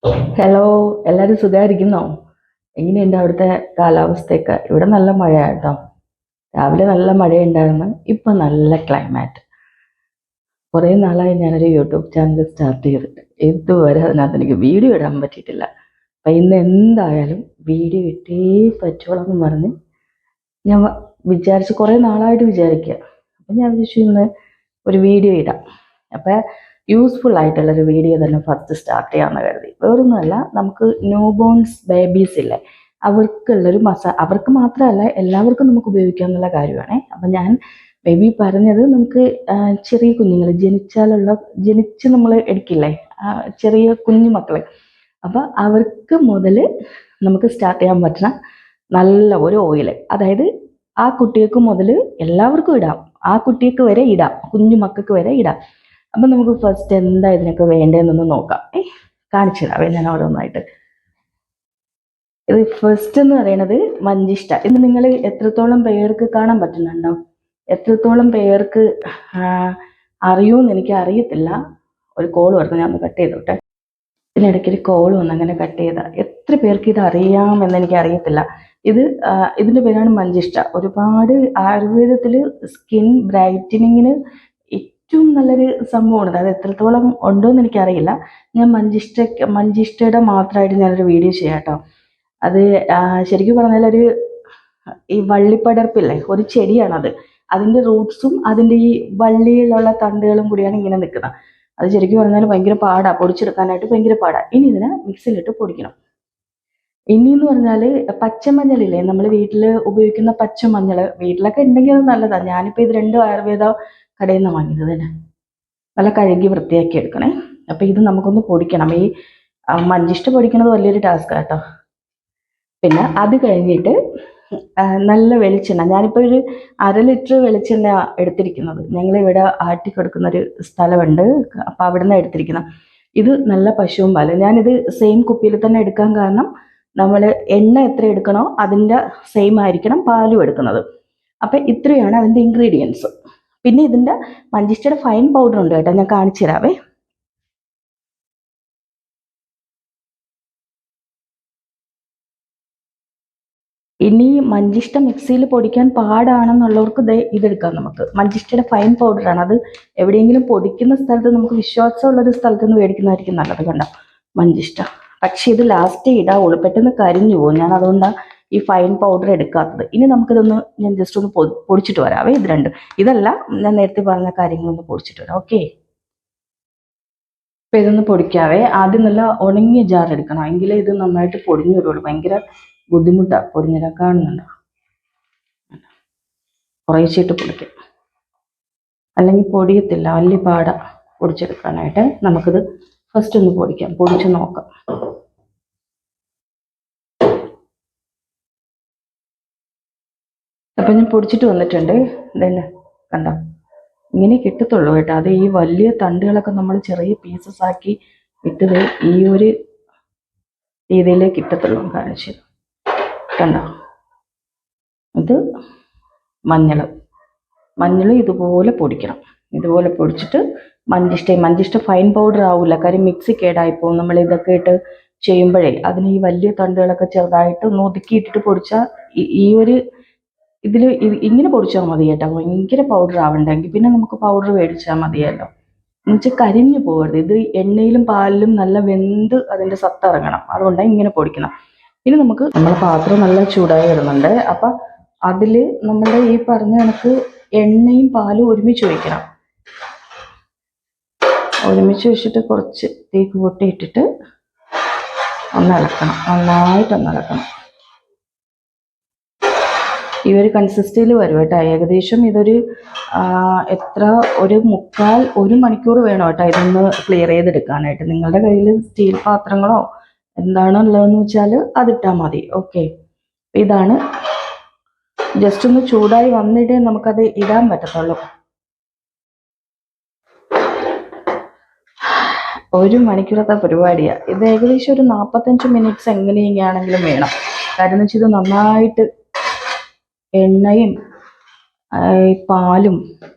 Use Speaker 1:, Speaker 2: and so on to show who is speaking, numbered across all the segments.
Speaker 1: Hello, എല്ലാവരും സുഖമായിരിക്കുന്നോ? എങ്ങനെയുണ്ട് അവിടുത്തെ കാലാവസ്ഥയൊക്കെ? ഇവിടെ നല്ല മഴയാട്ടോ. രാവിലെ നല്ല മഴയുണ്ടായിരുന്നു. ഇപ്പൊ നല്ല ക്ലൈമാറ്റ്. കുറേ നാളായി ഞാനൊരു യൂട്യൂബ് ചാനൽ സ്റ്റാർട്ട് ചെയ്തിട്ട് ഇതുവരെ അതിനകത്ത് എനിക്ക് വീഡിയോ ഇടാൻ പറ്റിയിട്ടില്ല. അപ്പം ഇന്ന് എന്തായാലും വീഡിയോ ഇട്ടേ പറ്റുള്ളൂ എന്ന് പറഞ്ഞ് ഞാൻ വിചാരിച്ച് കുറേ നാളായിട്ട് വിചാരിക്കുക. അപ്പം ഞാൻ വിചാരിച്ചു ഇന്ന് ഒരു വീഡിയോ ഇടാം. അപ്പം യൂസ്ഫുൾ ആയിട്ടുള്ളൊരു വീഡിയോ തന്നെ ഫസ്റ്റ് സ്റ്റാർട്ട് ചെയ്യാമെന്ന് കരുതി. വേറൊന്നുമല്ല, നമുക്ക് ന്യൂ ബോൺസ് ബേബീസ് ഇല്ലേ, അവർക്കുള്ളൊരു അവർക്ക് മാത്രമല്ല എല്ലാവർക്കും നമുക്ക് ഉപയോഗിക്കാവുന്ന കാര്യമാണ്. അപ്പം ഞാൻ ബേബി പറഞ്ഞത് നമുക്ക് ചെറിയ കുഞ്ഞുങ്ങൾ ജനിച്ച് നമ്മൾ എടുക്കില്ലേ, ചെറിയ കുഞ്ഞു മക്കളെ, അപ്പം അവർക്ക് മുതൽ നമുക്ക് സ്റ്റാർട്ട് ചെയ്യാൻ പറ്റുന്ന നല്ല ഒരു ഓയിൽ, അതായത് ആ കുട്ടികൾക്ക് മുതൽ എല്ലാവർക്കും ഇടാം, ആ കുട്ടിക്ക് വരെ ഇടാം, കുഞ്ഞു മക്കൾക്ക് വരെ ഇടാം. അപ്പം നമുക്ക് ഫസ്റ്റ് എന്താ ഇതിനൊക്കെ വേണ്ടതെന്നൊന്ന് നോക്കാം. കാണിച്ചിടാവേ ഞാൻ ഓരോന്നായിട്ട്. ഇത് ഫസ്റ്റ് എന്ന് പറയുന്നത് മഞ്ചിഷ്ട. ഇത് നിങ്ങൾ എത്രത്തോളം പേർക്ക് കാണാൻ പറ്റുന്നുണ്ടോ, എത്രത്തോളം പേർക്ക് അറിയുമെന്ന് എനിക്ക് അറിയത്തില്ല. ഒരു കോൾ വരുന്നു, ഞാൻ ഒന്ന് കട്ട് ചെയ്തോട്ടെ. ഇതിനിടയ്ക്ക് ഒരു കോൾ വന്ന് അങ്ങനെ കട്ട് ചെയ്ത എത്ര പേർക്ക് ഇത് അറിയാമെന്ന് എനിക്ക് അറിയത്തില്ല. ഇതിന്റെ പേരാണ് മഞ്ചിഷ്ട. ഒരുപാട് ആയുർവേദത്തിൽ സ്കിൻ ബ്രൈറ്റനിങ്ങിന് ഏറ്റവും നല്ലൊരു സംഭവമാണ്. അത് എത്രത്തോളം ഉണ്ടോ എന്ന് എനിക്കറിയില്ല. ഞാൻ മഞ്ചിഷ്ടയുടെ മാത്രമായിട്ട് ഞാനൊരു വീഡിയോ ചെയ്യാം കേട്ടോ. അത് ശരിക്കും പറഞ്ഞാൽ ഈ വള്ളിപ്പടർപ്പില്ലേ, ഒരു ചെടിയാണത്. അതിന്റെ റൂട്ട്സും അതിന്റെ ഈ വള്ളിയിലുള്ള തണ്ടുകളും കൂടിയാണ് ഇങ്ങനെ നിൽക്കുന്നത്. അത് ശരിക്കും പറഞ്ഞാൽ ഭയങ്കര പാടാ, പൊടിച്ചെടുക്കാനായിട്ട് ഭയങ്കര പാടാ. ഇനി ഇതിനെ മിക്സിയിലിട്ട് പൊടിക്കണം. ഇനി എന്ന് പറഞ്ഞാല് പച്ചമഞ്ഞളില്ലേ, നമ്മൾ വീട്ടിൽ ഉപയോഗിക്കുന്ന പച്ചമഞ്ഞൾ, വീട്ടിലൊക്കെ ഉണ്ടെങ്കിൽ അത് നല്ലതാണ്. ഞാനിപ്പോൾ ഇത് രണ്ടും ആയുർവേദ കടയിൽ നിന്ന് വാങ്ങിയത് തന്നെ. നല്ല കഴുകി വൃത്തിയാക്കി എടുക്കണേ. അപ്പൊ ഇത് നമുക്കൊന്ന് പൊടിക്കണം. ഈ മഞ്ചിഷ്ട പൊടിക്കണത് വലിയൊരു ടാസ്ക് കേട്ടോ. പിന്നെ അത് കഴിഞ്ഞിട്ട് നല്ല വെളിച്ചെണ്ണ, ഞാനിപ്പോൾ ഒരു 1/2 ലിറ്റർ വെളിച്ചെണ്ണ എടുത്തിരിക്കുന്നത്. ഞങ്ങളിവിടെ ആട്ടി കൊടുക്കുന്ന ഒരു സ്ഥലമുണ്ട്, അപ്പം അവിടെ നിന്ന് എടുത്തിരിക്കുന്നത്. ഇത് നല്ല പശുവും പാല്. ഞാനിത് സെയിം കുപ്പിയിൽ തന്നെ എടുക്കാൻ കാരണം, നമ്മൾ എണ്ണ എത്ര എടുക്കണോ അതിൻ്റെ സെയിം ആയിരിക്കണം പാലും എടുക്കുന്നത്. അപ്പം ഇത്രയാണ് അതിൻ്റെ ഇൻഗ്രീഡിയൻസ്. പിന്നെ ഇതിൻ്റെ മഞ്ചിഷ്ടയുടെ ഫൈൻ പൗഡർ ഉണ്ട് കേട്ടോ, ഞാൻ കാണിച്ചു തരാവേ. ഇനി മഞ്ചിഷ്ട മിക്സിയിൽ പൊടിക്കാൻ പാടാണെന്നുള്ളവർക്ക് ഇതെടുക്കാം. നമുക്ക് മഞ്ചിഷ്ടയുടെ ഫൈൻ പൗഡറാണ്. അത് എവിടെയെങ്കിലും പൊടിക്കുന്ന സ്ഥലത്ത്, നമുക്ക് വിശ്വാസമുള്ളൊരു സ്ഥലത്ത് നിന്ന് മേടിക്കുന്നതായിരിക്കും നല്ലത്. കണ്ടോ മഞ്ചിഷ്ട. പക്ഷെ ഇത് ലാസ്റ്റ് ഇടാവുള്ളൂ, പെട്ടെന്ന് കരിഞ്ഞു പോകും. ഞാൻ അതുകൊണ്ടാണ് ഈ ഫൈൻ പൗഡർ എടുക്കാത്തത്. ഇനി നമുക്കിതൊന്ന് ഞാൻ ജസ്റ്റ് ഒന്ന് പൊടിച്ചിട്ട് വരാവേ. ഇത് രണ്ടും, ഇതല്ല ഞാൻ നേരത്തെ പറഞ്ഞ കാര്യങ്ങളൊന്ന് പൊടിച്ചിട്ട് വരാം. ഓക്കെ, ഇപ്പം ഇതൊന്ന് പൊടിക്കാവേ. ആദ്യം നല്ല ഉണങ്ങിയ ജാർ എടുക്കണം, എങ്കിലേ ഇത് നന്നായിട്ട് പൊടിഞ്ഞു വരുള്ളൂ. ഭയങ്കര ബുദ്ധിമുട്ടാണ് പൊടിഞ്ഞിടാൻ. കാണുന്നുണ്ടോ, കുറേശ്ശിട്ട് പൊടിക്കും, അല്ലെങ്കിൽ പൊടിയത്തില്ല, വലിയ പാട പൊടിച്ചെടുക്കാനായിട്ട്. നമുക്കിത് ഫസ്റ്റ് ഒന്ന് പൊടിക്കാം, പൊടിച്ച് നോക്കാം. അപ്പം ഞാൻ പൊടിച്ചിട്ട് വന്നിട്ടുണ്ട്. ഇതന്നെ കണ്ടോ, ഇങ്ങനെ കിട്ടത്തുള്ളൂ കേട്ടോ. അത് ഈ വലിയ തണ്ടുകളൊക്കെ നമ്മൾ ചെറിയ പീസസ് ആക്കി ഇട്ടത് ഈ ഒരു രീതിയിലേ കിട്ടത്തുള്ളൂ. കാണിച്ചു കണ്ടോ. ഇത് മഞ്ഞൾ ഇതുപോലെ പൊടിക്കണം. ഇതുപോലെ പൊടിച്ചിട്ട് മഞ്ചിഷ്ട ഫൈൻ പൗഡർ ആവില്ല, കാര്യം മിക്സി കേടായിപ്പോൾ നമ്മൾ ഇതൊക്കെ ഇട്ട് ചെയ്യുമ്പോഴേ അതിന് ഈ വലിയ തണ്ടുകളൊക്കെ ചെറുതായിട്ട് ഒന്ന് ഒതുക്കിയിട്ടിട്ട് പൊടിച്ചാൽ ഈ ഒരു ഇതിൽ ഇങ്ങനെ പൊടിച്ചാൽ മതി കേട്ടോ. ഭയങ്കര പൗഡർ ആവണ്ടെങ്കിൽ പിന്നെ നമുക്ക് പൗഡർ മേടിച്ചാൽ മതിയല്ലോ. എന്നുവെച്ചാൽ കരിഞ്ഞു പോകരുത്. ഇത് എണ്ണയിലും പാലിലും നല്ല വെന്ത് അതിൻ്റെ സത്ത് ഇറങ്ങണം, അതുകൊണ്ടാണ് ഇങ്ങനെ പൊടിക്കണം. ഇനി നമ്മളെ പാത്രം നല്ല ചൂടായി വരുന്നുണ്ട്. അപ്പം അതിൽ നമ്മുടെ ഈ പറഞ്ഞ കണക്ക് എണ്ണയും പാലും ഒരുമിച്ച് ഒഴിക്കണം. ഒരുമിച്ച് വെച്ചിട്ട് കുറച്ച് തീ കൂട്ടിയിട്ടിട്ട് ഒന്ന് ഇളക്കണം, നന്നായിട്ടൊന്ന് ഇളക്കണം. ഈ ഒരു കൺസിസ്റ്റൻസിയിൽ വരും കേട്ടോ. ഏകദേശം ഇതൊരു ഒരു മണിക്കൂർ വേണം കേട്ടോ ഇതൊന്ന് ക്ലിയർ ചെയ്തെടുക്കാനായിട്ട്. നിങ്ങളുടെ കയ്യിൽ സ്റ്റീൽ പാത്രങ്ങളോ എന്താണുള്ളതെന്ന് വെച്ചാൽ അതിട്ടാൽ മതി. ഓക്കെ, ഇതാണ്. ജസ്റ്റ് ഒന്ന് ചൂടായി വന്നിട്ടേ നമുക്കത് ഇടാൻ പറ്റത്തുള്ളൂ. 1 മണിക്കൂറത്തെ പരിപാടിയാണ് ഇത്. ഏകദേശം ഒരു 45 മിനിറ്റ്സ് എങ്ങനെയെങ്കിലും വേണം. കാര്യം എന്ന് വെച്ചാൽ ഇത് നന്നായിട്ട് എണ്ണയും പാലും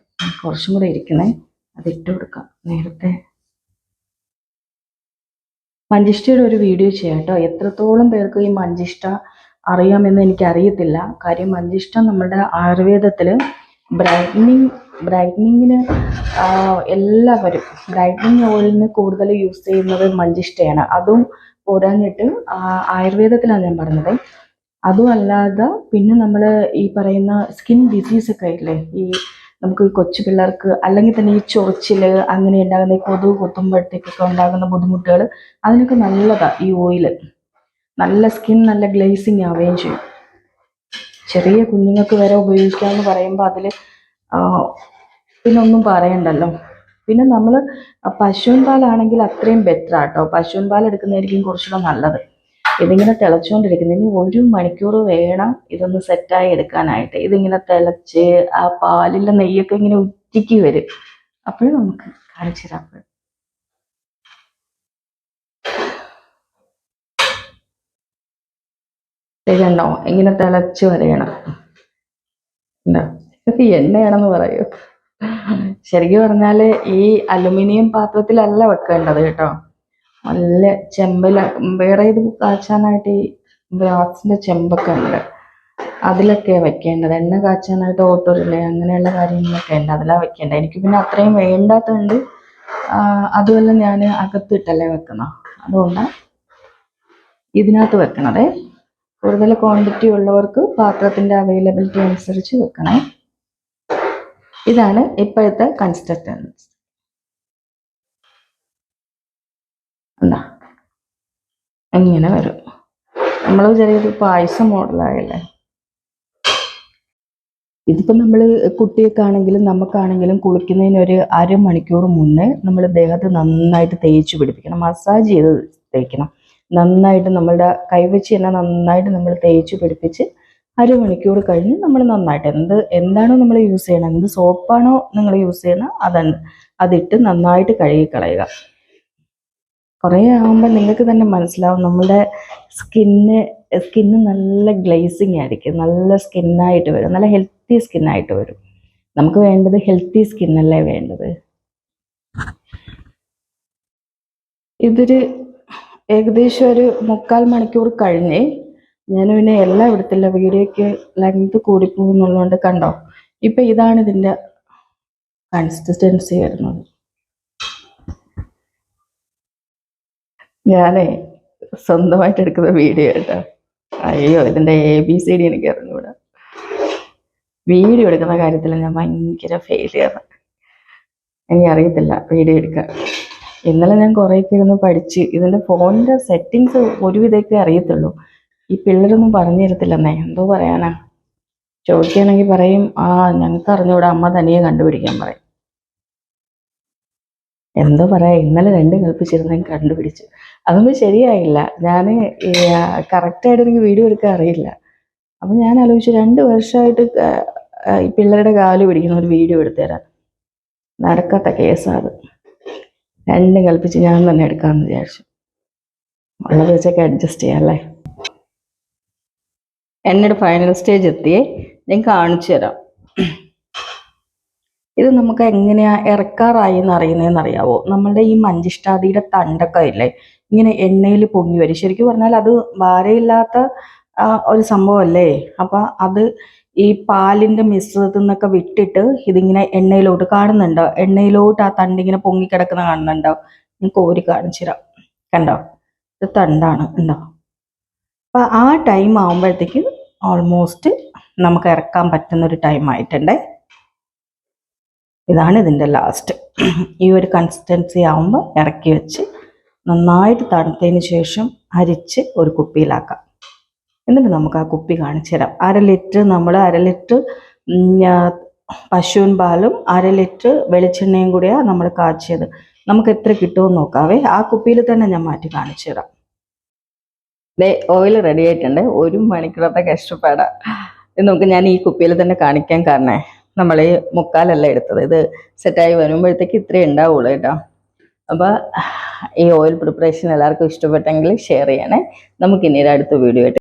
Speaker 1: കുറച്ചും കൂടെ ഇരിക്കണേ, അതിട്ട് കൊടുക്കാം. നേരത്തെ മഞ്ചിഷ്ടയുടെ ഒരു വീഡിയോ ചെയ്യാം കേട്ടോ. എത്രത്തോളം പേർക്ക് ഈ മഞ്ചിഷ്ട അറിയാമെന്ന് എനിക്കറിയത്തില്ല. കാര്യം മഞ്ചിഷ്ട നമ്മുടെ ആയുർവേദത്തിൽ ബ്രൈറ്റനിങ്ങിന് എല്ലാവരും ബ്രൈറ്റനിങ് ഓയിലിന് കൂടുതൽ യൂസ് ചെയ്യുന്നത് മഞ്ചിഷ്ടയാണ്. അതും പോരാഞ്ഞിട്ട് ആയുർവേദത്തിലാണ് ഞാൻ പറഞ്ഞത്. അതും അല്ലാതെ പിന്നെ നമ്മൾ ഈ പറയുന്ന സ്കിൻ ഡിസീസ് ഒക്കെ ഇല്ലേ, ഈ നമുക്ക് കൊച്ചു പിള്ളേർക്ക് അല്ലെങ്കിൽ തന്നെ ഈ ചൊറിച്ചിൽ അങ്ങനെ ഉണ്ടാകുന്ന ഈ കൊതുക് കുത്തുമ്പോഴത്തേക്കൊക്കെ ഉണ്ടാകുന്ന ബുദ്ധിമുട്ടുകൾ, അതിനൊക്കെ നല്ലതാണ് ഈ ഓയിൽ. നല്ല സ്കിൻ നല്ല ഗ്ലേസിങ് ആവുകയും ചെയ്യും. ചെറിയ കുഞ്ഞുങ്ങൾക്ക് വരെ ഉപയോഗിക്കാമെന്ന് പറയുമ്പോൾ അതിൽ പിന്നെ ഒന്നും പറയണ്ടല്ലോ. പിന്നെ നമ്മൾ പശുവിൻ പാലാണെങ്കിൽ അത്രയും ബെറ്റർ ആട്ടോ. പശുവിൻ പാൽ എടുക്കുന്നതായിരിക്കും കുറച്ചുകൂടെ നല്ലത്. ഇതിങ്ങനെ തിളച്ചുകൊണ്ടിരിക്കുന്നു. ഇനി 1 മണിക്കൂർ വേണം ഇതൊന്ന് സെറ്റായി എടുക്കാനായിട്ട്. ഇതിങ്ങനെ തിളച്ച് ആ പാലിലെ നെയ്യൊക്കെ ഇങ്ങനെ ഉറ്റിക്ക് വരും. അപ്പോഴും നമുക്ക് കാണിച്ചു തരാം. ഇതുണ്ടോ, ഇങ്ങനെ തിളച്ച് വരയണം. ഉണ്ടോ, ഇത് എണ്ണയാണെന്ന് പറയൂ. ശരിക്കും പറഞ്ഞാൽ ഈ അലുമിനിയം പാത്രത്തിലല്ല വെക്കേണ്ടത് കേട്ടോ. നല്ല ചെമ്പില, വേറെ ഇത് കാച്ചാനായിട്ട് ഈ ഗ്ലാസിന്റെ ചെമ്പൊക്കെ ഉണ്ട്, അതിലൊക്കെ വെക്കേണ്ടത്. എണ്ണ കാച്ചാനായിട്ട് ഓട്ടോറില്ലേ അങ്ങനെയുള്ള കാര്യങ്ങളൊക്കെ ഉണ്ട്, അതിലാണ് വെക്കേണ്ടത്. എനിക്ക് പിന്നെ അത്രയും വേണ്ടാത്തതുകൊണ്ട് അതുമല്ല ഞാൻ അകത്തിട്ടല്ലേ വെക്കുന്ന, അതുകൊണ്ടാണ് ഇതിനകത്ത് വെക്കണതേ. കൂടുതൽ ക്വാണ്ടിറ്റി ഉള്ളവർക്ക് പാത്രത്തിന്റെ അവൈലബിലിറ്റി അനുസരിച്ച് വെക്കണേ. ഇതാണ് ഇപ്പോഴത്തെ കൺസിസ്റ്റൻസി. എന്താ ഇങ്ങനെ വരും. നമ്മൾ ചെറിയൊരു പായസം മോഡലായല്ലേ. ഇതിപ്പോൾ നമ്മൾ കുട്ടിയൊക്കെ ആണെങ്കിലും നമുക്കാണെങ്കിലും കുളിക്കുന്നതിന് ഒരു അരമണിക്കൂർ മുന്നേ നമ്മൾ ദേഹത്ത് നന്നായിട്ട് തേച്ച് പിടിപ്പിക്കണം. മസാജ് ചെയ്ത് തേക്കണം. നന്നായിട്ട് നമ്മളുടെ കൈവച്ച് തന്നെ നന്നായിട്ട് നമ്മൾ തേച്ച് പിടിപ്പിച്ച് അരമണിക്കൂർ കഴിഞ്ഞ് നമ്മൾ നന്നായിട്ട് എന്താണോ നമ്മൾ യൂസ് ചെയ്യണം, എന്ത് സോപ്പാണോ നിങ്ങൾ യൂസ് ചെയ്യണം അതിട്ട് നന്നായിട്ട് കഴുകി കളയുക. കുറേ ആകുമ്പോൾ നിങ്ങൾക്ക് തന്നെ മനസ്സിലാവും നമ്മളുടെ സ്കിന്ന് നല്ല ഗ്ലേസിങ് ആയിരിക്കും. നല്ല സ്കിന്നായിട്ട് വരും. നല്ല ഹെൽത്തി സ്കിന്നായിട്ട് വരും. നമുക്ക് വേണ്ടത് ഹെൽത്തി സ്കിന്നല്ലേ വേണ്ടത്. ഇതൊരു ഏകദേശം ഒരു 3/4 മണിക്കൂർ കഴിഞ്ഞ് ഞാൻ പിന്നെ എല്ലാം എടുത്തില്ല, വീഡിയോയ്ക്ക് ലെങ്ത് കൂടിപ്പോകുന്നുള്ളതുകൊണ്ട്. കണ്ടോ, ഇപ്പം ഇതാണ് ഇതിൻ്റെ കൺസിസ്റ്റൻസി വരുന്നത്. ഞാനേ സ്വന്തമായിട്ട് എടുക്കുന്ന വീഡിയോ കേട്ടോ. അയ്യോ, ഇതിൻ്റെ ABCD എനിക്ക് അറിഞ്ഞൂടാ. വീഡിയോ എടുക്കുന്ന കാര്യത്തിൽ ഞാൻ ഭയങ്കര ഫെയിലിയറാണ്. എനിക്കറിയത്തില്ല വീഡിയോ എടുക്കാൻ. ഇന്നലെ ഞാൻ കുറേയൊക്കെ ഇരുന്ന് പഠിച്ച് ഇതിൻ്റെ ഫോണിൻ്റെ സെറ്റിങ്സ് ഒരുവിധമൊക്കെ അറിയത്തുള്ളൂ. ഈ പിള്ളേരൊന്നും പറഞ്ഞു തരത്തില്ലെന്നേ. എന്തോ പറയാനാ, ചോദിക്കുകയാണെങ്കിൽ പറയും ഞങ്ങൾക്ക് അറിഞ്ഞൂടാ, അമ്മ തനിയെ കണ്ടുപിടിക്കാൻ പറയും. എന്തോ പറയാ, ഇന്നലെ 2 കൽപ്പിച്ചിരുന്ന കണ്ടുപിടിച്ചു. അതൊന്നും ശരിയായില്ല. ഞാൻ കറക്റ്റായിട്ട് എനിക്ക് വീഡിയോ എടുക്കാൻ അറിയില്ല. അപ്പം ഞാൻ ആലോചിച്ചു 2 വർഷമായിട്ട് ഈ പിള്ളേരുടെ കാല് പിടിക്കുന്ന ഒരു വീഡിയോ എടുത്തു തരാം. നടക്കാത്ത കേസാണ്. 2 കൽപ്പിച്ച് ഞാൻ തന്നെ എടുക്കാമെന്ന് വിചാരിച്ചു. ഉള്ളത് വെച്ചൊക്കെ അഡ്ജസ്റ്റ് ചെയ്യാം അല്ലേ. എന്നോട് ഫൈനൽ സ്റ്റേജ് എത്തിയേ, ഞാൻ കാണിച്ചു തരാം. ഇത് നമുക്ക് എങ്ങനെയാ ഇറക്കാറായി എന്ന് അറിയുന്നതെന്നറിയാവോ? നമ്മളുടെ ഈ മഞ്ചിഷ്ടാദിയുടെ തണ്ടൊക്കെ ഇല്ലേ, ഇങ്ങനെ എണ്ണയിൽ പൊങ്ങി വരും. ശരിക്കും പറഞ്ഞാൽ അത് ഭാരമില്ലാത്ത ഒരു സംഭവമല്ലേ. അപ്പം അത് ഈ പാലിൻ്റെ മിശ്രിതത്തിൽ നിന്നൊക്കെ വിട്ടിട്ട് ഇതിങ്ങനെ എണ്ണയിലോട്ട് കാണുന്നുണ്ടോ, എണ്ണയിലോട്ട് ആ തണ്ടിങ്ങനെ പൊങ്ങിക്കിടക്കുന്ന കാണുന്നുണ്ടോ? ഞാൻ കോരി കാണിച്ചു തരാം. കണ്ടോ, ഇത് തണ്ടാണ്, ഉണ്ടോ? അപ്പം ആ ടൈം ആകുമ്പോഴത്തേക്ക് ഓൾമോസ്റ്റ് നമുക്ക് ഇറക്കാൻ പറ്റുന്നൊരു ടൈം ആയിട്ടുണ്ടേ. ഇതാണ് ഇതിൻ്റെ ലാസ്റ്റ്. ഈ ഒരു കൺസിസ്റ്റൻസി ആകുമ്പോൾ ഇറക്കി വെച്ച് നന്നായിട്ട് തണുത്തതിന് ശേഷം അരിച്ച് ഒരു കുപ്പിയിലാക്കാം. എന്നിട്ട് നമുക്ക് ആ കുപ്പി കാണിച്ചു തരാം. 1/2 ലിറ്റർ നമ്മൾ 1/2 ലിറ്റർ പശുവിൻ പാലും 1/2 ലിറ്റർ വെളിച്ചെണ്ണയും കൂടിയാണ് നമ്മൾ കാച്ചിയത്. നമുക്ക് എത്ര കിട്ടുമെന്ന് നോക്കാവേ. ആ കുപ്പിയിൽ തന്നെ ഞാൻ മാറ്റി കാണിച്ചു തരാം. ഓയിൽ റെഡി ആയിട്ടുണ്ട്. 1 മണിക്കൂറത്തെ കഷ്ടപ്പാടാണ്. ഇത് നമുക്ക് ഞാൻ ഈ കുപ്പിയിൽ തന്നെ കാണിക്കാൻ കാരണേ, നമ്മൾ ഈ 3/4 എടുത്തത്. ഇത് സെറ്റായി വരുമ്പോഴത്തേക്ക് ഇത്രയേ ഉണ്ടാവുള്ളൂ കേട്ടോ. അപ്പോൾ ഈ ഓയിൽ പ്രിപ്പറേഷൻ എല്ലാവർക്കും ഇഷ്ടപ്പെട്ടെങ്കിൽ ഷെയർ ചെയ്യണേ. നമുക്കിനി അടുത്ത വീഡിയോ ആയിട്ട്